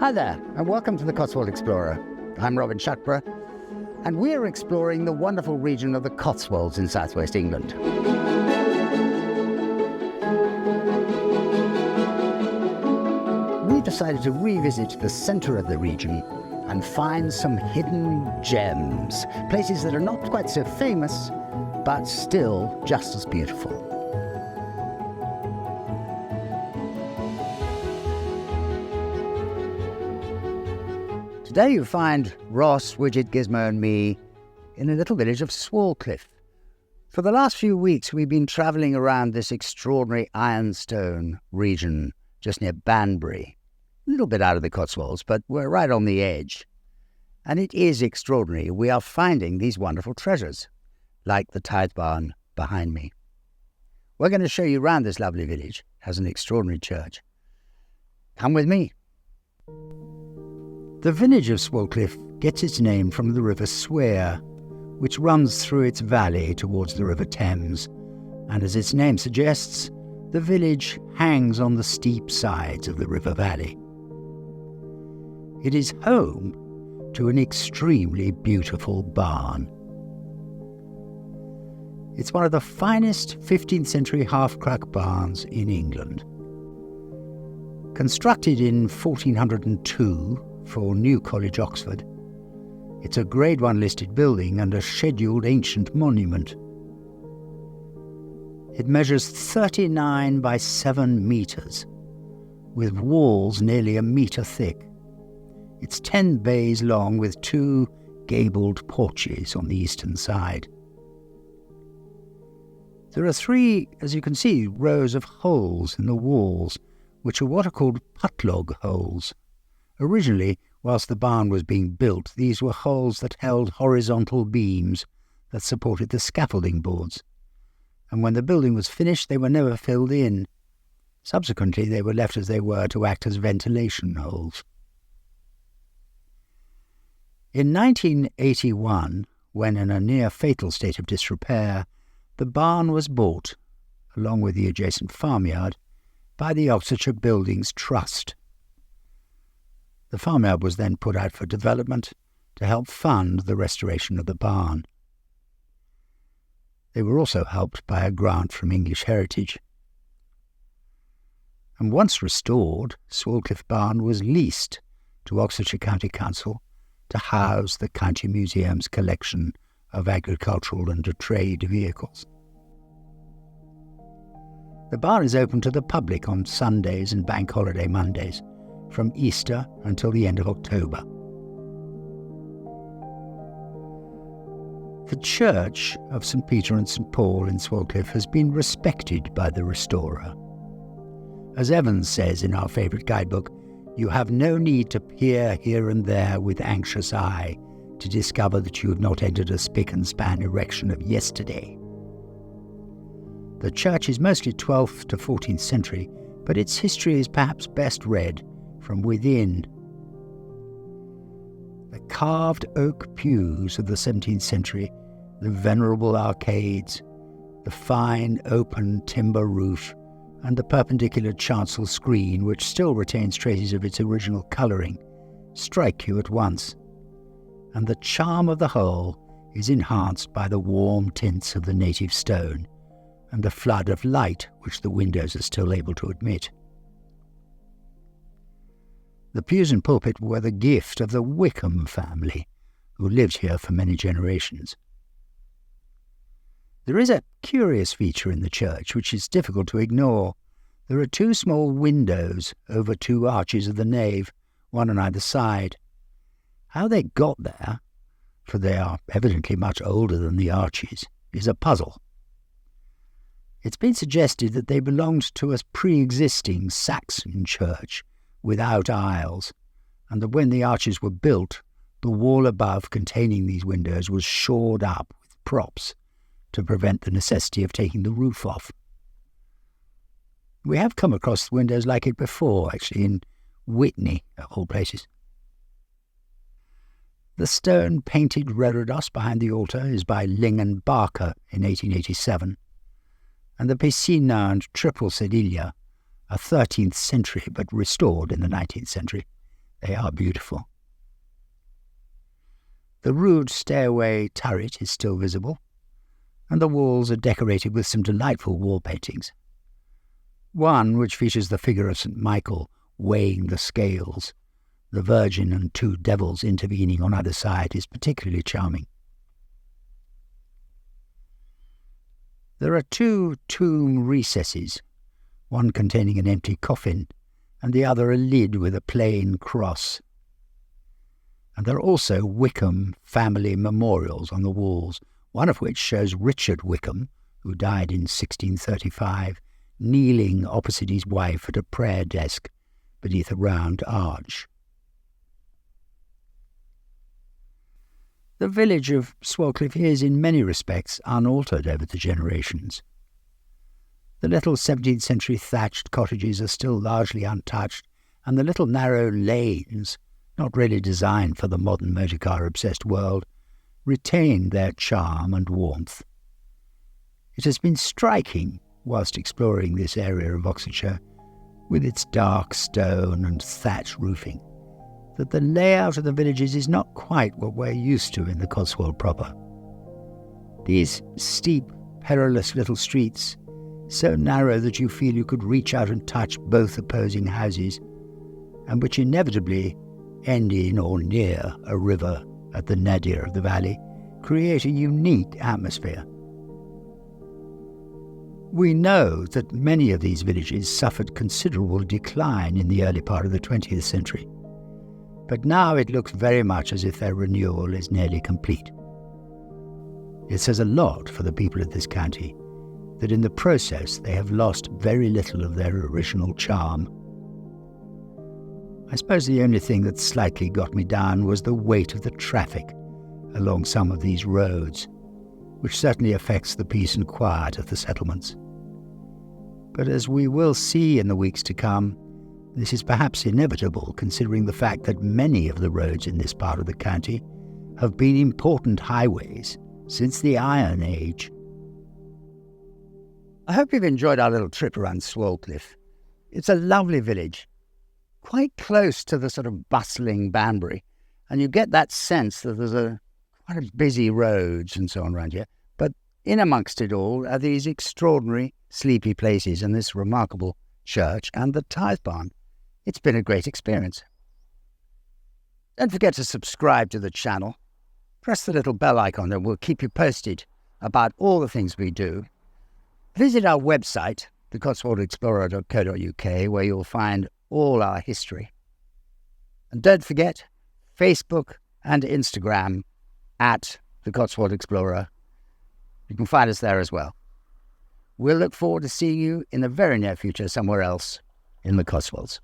Hi there, and welcome to the Cotswold Explorer. I'm Robin Shuckburgh, and we're exploring the wonderful region of the Cotswolds in southwest England. We decided to revisit the centre of the region and find some hidden gems, places that are not quite so famous, but still just as beautiful. Today you find Ross, Widget, Gizmo and me in a little village of Swalcliffe. For the last few weeks we've been travelling around this extraordinary ironstone region just near Banbury. A little bit out of the Cotswolds, but we're right on the edge. And it is extraordinary. We are finding these wonderful treasures, like the tithe barn behind me. We're going to show you around this lovely village. It has an extraordinary church. Come with me. The village of Swalcliffe gets its name from the River Sware, which runs through its valley towards the River Thames, and as its name suggests, the village hangs on the steep sides of the river valley. It is home to an extremely beautiful barn. It's one of the finest 15th century half-crack barns in England. Constructed in 1402, for New College, Oxford, it's a Grade 1 listed building and a scheduled ancient monument. It measures 39 by 7 metres, with walls nearly a metre thick. It's 10 bays long with 2 gabled porches on the eastern side. There are 3, as you can see, rows of holes in the walls, which are what are called putlog holes. Originally, whilst the barn was being built, these were holes that held horizontal beams that supported the scaffolding boards, and when the building was finished they were never filled in. Subsequently they were left as they were to act as ventilation holes. In 1981, when in a near-fatal state of disrepair, the barn was bought, along with the adjacent farmyard, by the Oxfordshire Buildings Trust. The farmyard was then put out for development to help fund the restoration of the barn. They were also helped by a grant from English Heritage. And once restored, Swalcliffe Barn was leased to Oxfordshire County Council to house the County Museum's collection of agricultural and trade vehicles. The barn is open to the public on Sundays and Bank Holiday Mondays, from Easter until the end of October. The church of St. Peter and St. Paul in Swalcliffe has been respected by the restorer. As Evans says in our favourite guidebook, you have no need to peer here and there with anxious eye to discover that you have not entered a spick-and-span erection of yesterday. The church is mostly 12th to 14th century, but its history is perhaps best read from within. The carved oak pews of the 17th century, the venerable arcades, the fine open timber roof, and the perpendicular chancel screen, which still retains traces of its original colouring, strike you at once, and the charm of the whole is enhanced by the warm tints of the native stone and the flood of light which the windows are still able to admit. The pews and pulpit were the gift of the Wickham family, who lived here for many generations. There is a curious feature in the church which is difficult to ignore. There are 2 small windows over 2 arches of the nave, one on either side. How they got there, for they are evidently much older than the arches, is a puzzle. It's been suggested that they belonged to a pre-existing Saxon church without aisles, and that when the arches were built, the wall above containing these windows was shored up with props to prevent the necessity of taking the roof off. We have come across windows like it before, actually, in Whitney, of all places. The stone painted reredos behind the altar is by Ling and Barker in 1887, and the piscina and triple sedilla are 13th century but restored in the 19th century. They are beautiful. The rude stairway turret is still visible, and the walls are decorated with some delightful wall paintings. One, which features the figure of St. Michael weighing the scales, the Virgin and two devils intervening on either side, is particularly charming. There are two tomb recesses, one containing an empty coffin, and the other a lid with a plain cross. And there are also Wickham family memorials on the walls, one of which shows Richard Wickham, who died in 1635, kneeling opposite his wife at a prayer desk beneath a round arch. The village of Swalcliffe is in many respects unaltered over the generations. The little 17th century thatched cottages are still largely untouched, and the little narrow lanes, not really designed for the modern motorcar-obsessed world, retain their charm and warmth. It has been striking, whilst exploring this area of Oxfordshire, with its dark stone and thatch roofing, that the layout of the villages is not quite what we're used to in the Cotswold proper. These steep, perilous little streets, so narrow that you feel you could reach out and touch both opposing houses, and which inevitably end in or near a river at the nadir of the valley, create a unique atmosphere. We know that many of these villages suffered considerable decline in the early part of the 20th century, but now it looks very much as if their renewal is nearly complete. It says a lot for the people of this county that in the process they have lost very little of their original charm. I suppose the only thing that slightly got me down was the weight of the traffic along some of these roads, which certainly affects the peace and quiet of the settlements. But as we will see in the weeks to come, this is perhaps inevitable, considering the fact that many of the roads in this part of the county have been important highways since the Iron Age. I hope you've enjoyed our little trip around Swalcliffe. It's a lovely village, quite close to the sort of bustling Banbury, and you get that sense that there's quite a busy roads and so on around here. But in amongst it all are these extraordinary sleepy places and this remarkable church and the tithe barn. It's been a great experience. Don't forget to subscribe to the channel. Press the little bell icon and we'll keep you posted about all the things we do. Visit our website, thecotswoldexplorer.co.uk, where you'll find all our history. And don't forget, Facebook and Instagram at the Cotswold Explorer. You can find us there as well. We'll look forward to seeing you in the very near future somewhere else in the Cotswolds.